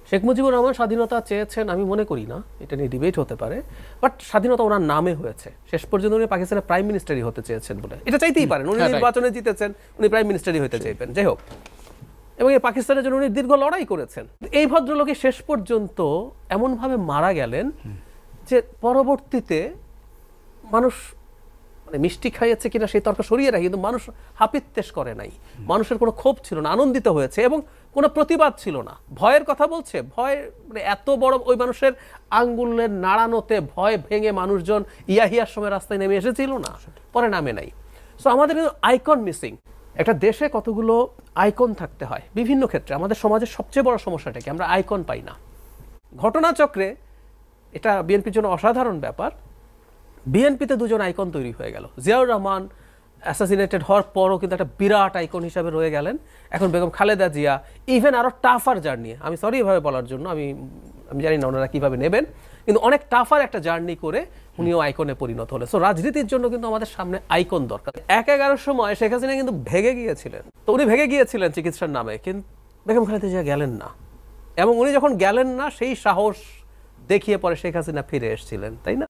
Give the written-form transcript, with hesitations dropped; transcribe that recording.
শেখ মুজিবুর রহমান স্বাধীনতা চেয়েছেন আমি মনে করি না, এটা নিয়ে ডিবেট হতে পারে, বাট স্বাধীনতা ওনার নামে হয়েছে। শেষ পর্যন্ত উনি পাকিস্তানের প্রাইম মিনিস্টারই হতে চেয়েছেন বলে এটা চাইতেই পারেন, উনি নির্বাচনে জিতেছেন, উনি প্রাইম মিনিস্টারই হতে চাইবেন, যাই হোক। এবং এই পাকিস্তানের জন্য উনি দীর্ঘ লড়াই করেছেন। এই ভদ্রলোকে শেষ পর্যন্ত এমনভাবে মারা গেলেন যে পরবর্তীতে মানুষ মানে মিষ্টি খাইয়েছে কিনা সেই তর্ক সরিয়ে রাখি, কিন্তু মানুষ হাপিত্তেশ করে নাই, মানুষের কোনো ক্ষোভ ছিল না, আনন্দিত হয়েছে এবং কোনো প্রতিবাদ ছিল না। ভয়ের কথা বলছে, ভয় মানে এত বড় ওই মানুষের আঙ্গুলের নাড়ানোতে ভয় ভেঙে মানুষজন ইয়াহিয়ার সময় রাস্তায় নেমে এসেছিল না, পরে নামে নাই। সো আমাদের কিন্তু আইকন মিসিং। একটা দেশে কতগুলো আইকন থাকতে হয় বিভিন্ন ক্ষেত্রে। আমাদের সমাজের সবচেয়ে বড় সমস্যাটা কি, আমরা আইকন পাই না। ঘটনাচক্রে এটা বিএনপির জন্য অসাধারণ ব্যাপার, বিএনপিতে দুজন আইকন তৈরি হয়ে গেল। জিয়াউর রহমান অ্যাসাসিনেটেড হওয়ার পরও কিন্তু একটা বিরাট আইকন হিসাবে রয়ে গেলেন। এখন বেগম খালেদা জিয়া, ইভেন আরও টাফার জার্নি, আমি সরি এভাবে বলার জন্য, আমি জানি না ওনারা কীভাবে নেবেন, কিন্তু অনেক টাফার একটা জার্নি করে উনিও আইকনে পরিণত হলেন। সো রাজনীতির জন্য কিন্তু আমাদের সামনে আইকন দরকার। ১-১১ সময় শেখ হাসিনা কিন্তু ভেগে গিয়েছিলেন, তো উনি ভেগে গিয়েছিলেন চিকিৎসার নামে, কিন্তু বেগম খালেদা জিয়া গেলেন না। এবং উনি যখন গেলেন না সেই সাহস দেখিয়ে পরে শেখ হাসিনা ফিরে এসেছিলেন, তাই না?